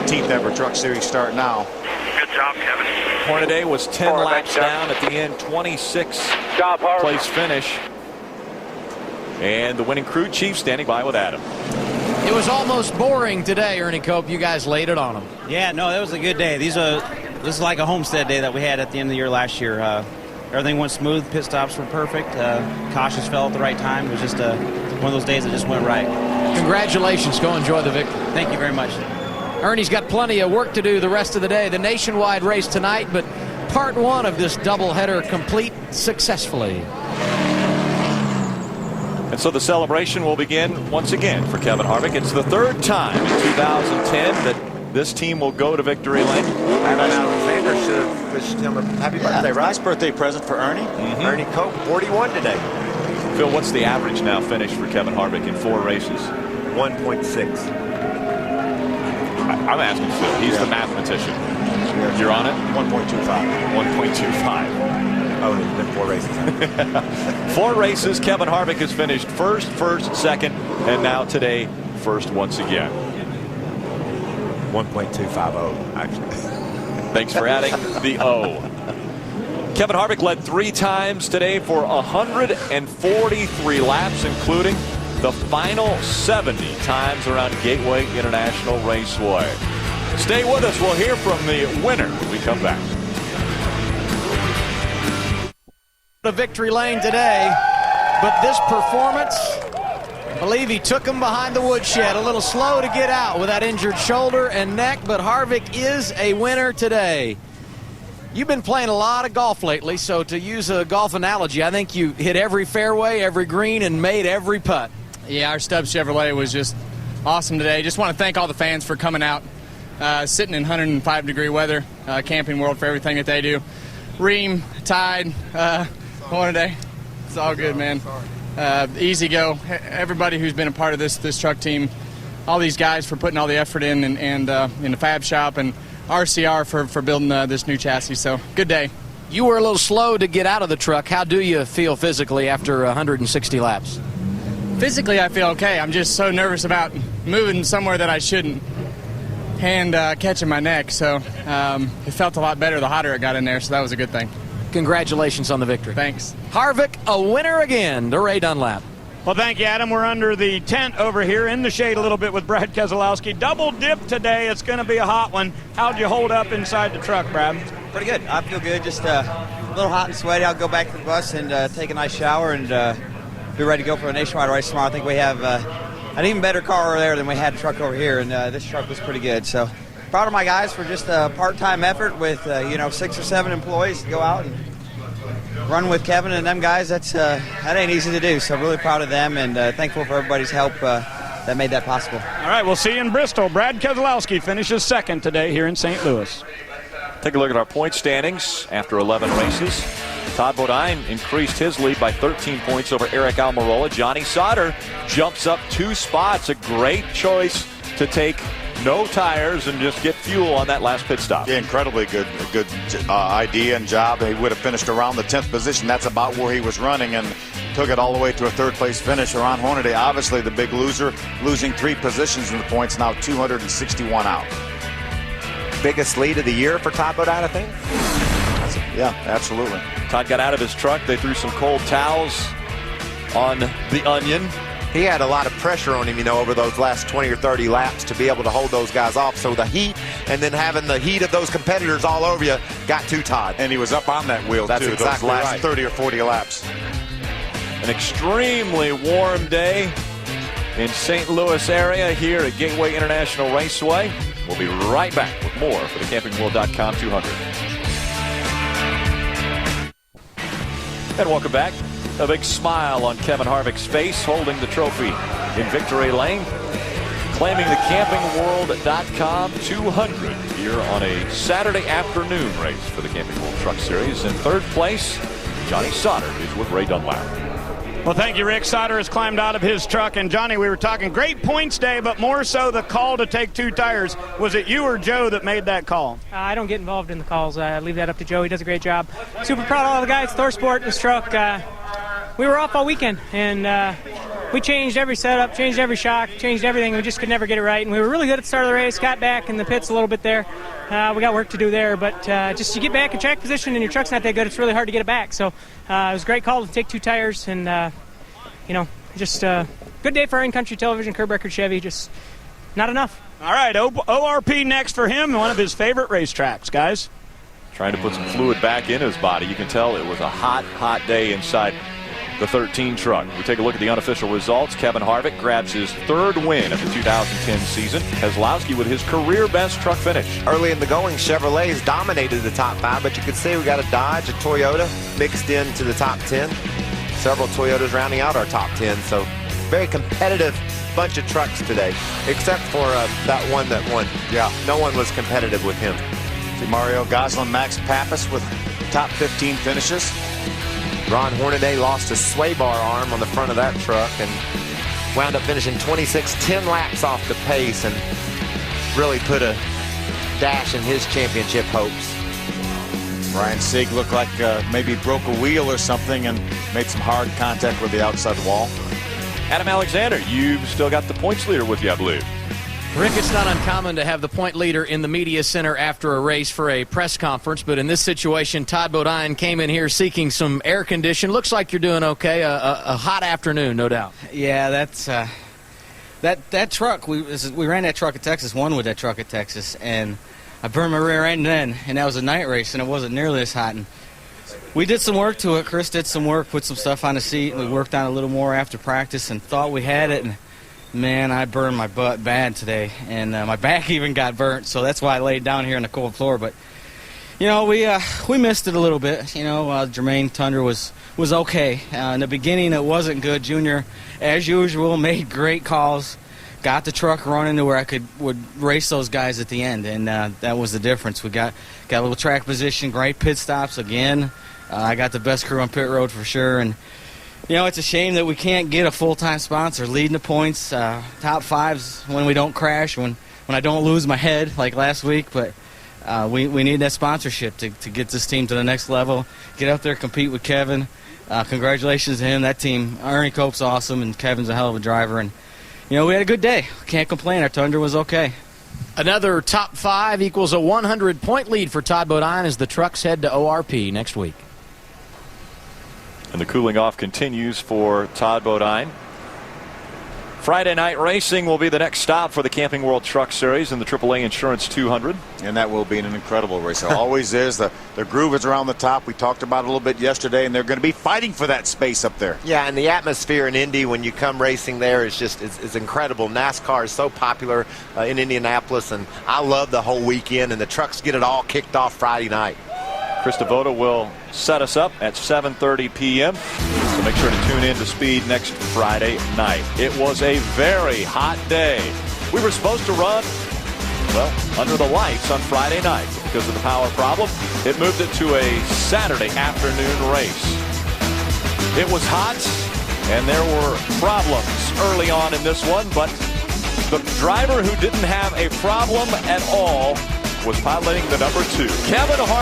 13th ever Truck Series start now. Good job, Kevin. Hornaday was 10 laps down at the end, 26th place finish. And the winning crew chief standing by with Adam. It was almost boring today, Ernie Cope. You guys laid it on them. Yeah, no, that was a good day. This is like a homestead day that we had at the end of the year last year. Everything went smooth. Pit stops were perfect. Cautions fell at the right time. It was just one of those days that just went right. Congratulations. Go enjoy the victory. Thank you very much. Ernie's got plenty of work to do the rest of the day. The nationwide race tonight, but part one of this doubleheader complete successfully. And so the celebration will begin once again for Kevin Harvick. It's the third time in 2010 that this team will go to victory lane. Adam Alexander should have wished him a happy birthday, right? Nice birthday present for Ernie. Ernie Cope, 41 today. Phil, what's the average now finish for Kevin Harvick in 4 races? 1.6. I'm asking Phil. He's the mathematician. You're on it? 1.25. 1.25. Oh, it's been 4 races. 4 races. Kevin Harvick has finished first, second, and now today, first once again. 1.250, actually. Thanks for adding the O. Kevin Harvick led 3 times today for 143 laps, including the final 70 times around Gateway International Raceway. Stay with us. We'll hear from the winner when we come back. The victory lane today, but this performance, I believe he took him behind the woodshed. A little slow to get out with that injured shoulder and neck, but Harvick is a winner today. You've been playing a lot of golf lately, so to use a golf analogy, I think you hit every fairway, every green, and made every putt. Yeah, our Stubbs Chevrolet was just awesome today. Just want to thank all the fans for coming out, sitting in 105-degree weather, Camping World for everything that they do. Ream, Tide, Hornaday, it's all good, man. Easy go. Everybody who's been a part of this truck team, all these guys for putting all the effort in, and in the Fab Shop, and RCR for building this new chassis. So, good day. You were a little slow to get out of the truck. How do you feel physically after 160 laps? Physically, I feel okay. I'm just so nervous about moving somewhere that I shouldn't and catching my neck. So, it felt a lot better the hotter it got in there, so that was a good thing. Congratulations on the victory. Thanks. Harvick, a winner again to Ray Dunlap. Well, thank you, Adam. We're under the tent over here in the shade a little bit with Brad Keselowski. Double dip today. It's going to be a hot one. How'd you hold up inside the truck, Brad? Pretty good. I feel good. Just a little hot and sweaty. I'll go back to the bus and take a nice shower and be ready to go for a nationwide race tomorrow. I think we have an even better car over there than we had a truck over here, and this truck was pretty good. So proud of my guys for just a part-time effort with 6 or 7 employees to go out and run with Kevin and them guys. That ain't easy to do, so really proud of them and thankful for everybody's help that made that possible. All right, we'll see you in Bristol. Brad Keselowski finishes second today here in St. Louis. Take a look at our point standings after 11 races. Todd Bodine increased his lead by 13 points over Eric Almirola. Johnny Sauter jumps up 2 spots. A great choice to take no tires and just get fuel on that last pit stop. Yeah, incredibly good idea and job. He would have finished around the 10th position. That's about where he was running, and took it all the way to a 3rd place finish. Ron Hornaday, obviously the big loser, losing 3 positions in the points, now 261 out. Biggest lead of the year for Todd Bodine, I think. Yeah, absolutely. Todd got out of his truck. They threw some cold towels on the onion. He had a lot of pressure on him, over those last 20 or 30 laps to be able to hold those guys off. So the heat, and then having the heat of those competitors all over you, got to Todd. And he was up on that wheel, That's too, exactly those last right. 30 or 40 laps. An extremely warm day in St. Louis area here at Gateway International Raceway. We'll be right back with more for the CampingWorld.com 200. And welcome back. A big smile on Kevin Harvick's face, holding the trophy in victory lane, claiming the CampingWorld.com 200 here on a Saturday afternoon race for the Camping World Truck Series. In 3rd place, Johnny Sauter is with Ray Dunlap. Well, thank you, Rick. Sauter has climbed out of his truck. And, Johnny, we were talking great points day, but more so the call to take 2 tires. Was it you or Joe that made that call? I don't get involved in the calls. I leave that up to Joe. He does a great job. Super proud of all the guys, Thorsport, this truck. We were off all weekend, and we changed every setup, changed every shock, changed everything. We just could never get it right. And we were really good at the start of the race, got back in the pits a little bit there. We got work to do there, but just you get back in track position and your truck's not that good, it's really hard to get it back. So it was a great call to take 2 tires, and just good day for our in-country television, curb record Chevy, just not enough. All right, ORP next for him, one of his favorite racetracks, guys. Trying to put some fluid back in his body. You can tell it was a hot day inside the 13 truck. We take a look at the unofficial results. Kevin Harvick grabs his 3rd win of the 2010 season. Keselowski with his career best truck finish. Early in the going, Chevrolets dominated the top 5, but you can see we got a Dodge, a Toyota mixed into the top 10. Several Toyotas rounding out our top 10, so very competitive bunch of trucks today, except for that one that won. Yeah. No one was competitive with him. See Mario Gosselin, Max Pappas with top 15 finishes. Ron Hornaday lost his sway bar arm on the front of that truck and wound up finishing 26, 10 laps off the pace, and really put a dash in his championship hopes. Ryan Sieg looked like maybe broke a wheel or something and made some hard contact with the outside wall. Adam Alexander, you've still got the points leader with you, I believe. Rick, it's not uncommon to have the point leader in the media center after a race for a press conference, but in this situation, Todd Bodine came in here seeking some air condition. Looks like you're doing okay. A hot afternoon, no doubt. Yeah, that's that truck. We ran that truck at Texas, won with that truck at Texas, and I burned my rear end then, and that was a night race, and it wasn't nearly as hot. And we did some work to it. Chris did some work, put some stuff on the seat, and we worked on it a little more after practice and thought we had it. And man, I burned my butt bad today, and my back even got burnt, so that's why I laid down here on the cold floor. But we missed it a little bit. Jermaine Tundra was okay. In the beginning, it wasn't good. Junior, as usual, made great calls, got the truck running to where I would race those guys at the end, and that was the difference. We got a little track position, great pit stops again. I got the best crew on pit road for sure, and it's a shame that we can't get a full-time sponsor leading the points, top 5s when we don't crash, when I don't lose my head like last week. But we need that sponsorship to get this team to the next level, get out there, compete with Kevin. Congratulations to him. That team, Ernie Cope's awesome, and Kevin's a hell of a driver. And we had a good day. Can't complain. Our Tundra was okay. Another top 5 equals a 100-point lead for Todd Bodine as the trucks head to ORP next week. And the cooling off continues for Todd Bodine. Friday night racing will be the next stop for the Camping World Truck Series in the AAA Insurance 200. And that will be an incredible race. It always is. The groove is around the top. We talked about it a little bit yesterday, and they're going to be fighting for that space up there. Yeah, and the atmosphere in Indy when you come racing there is just it's incredible. NASCAR is so popular in Indianapolis, and I love the whole weekend, and the trucks get it all kicked off Friday night. Chris Devoto will set us up at 7:30 p.m. So make sure to tune in to Speed next Friday night. It was a very hot day. We were supposed to run, under the lights on Friday night. Because of the power problem, it moved it to a Saturday afternoon race. It was hot, and there were problems early on in this one, but the driver who didn't have a problem at all was piloting the number 2. Kevin Harvick.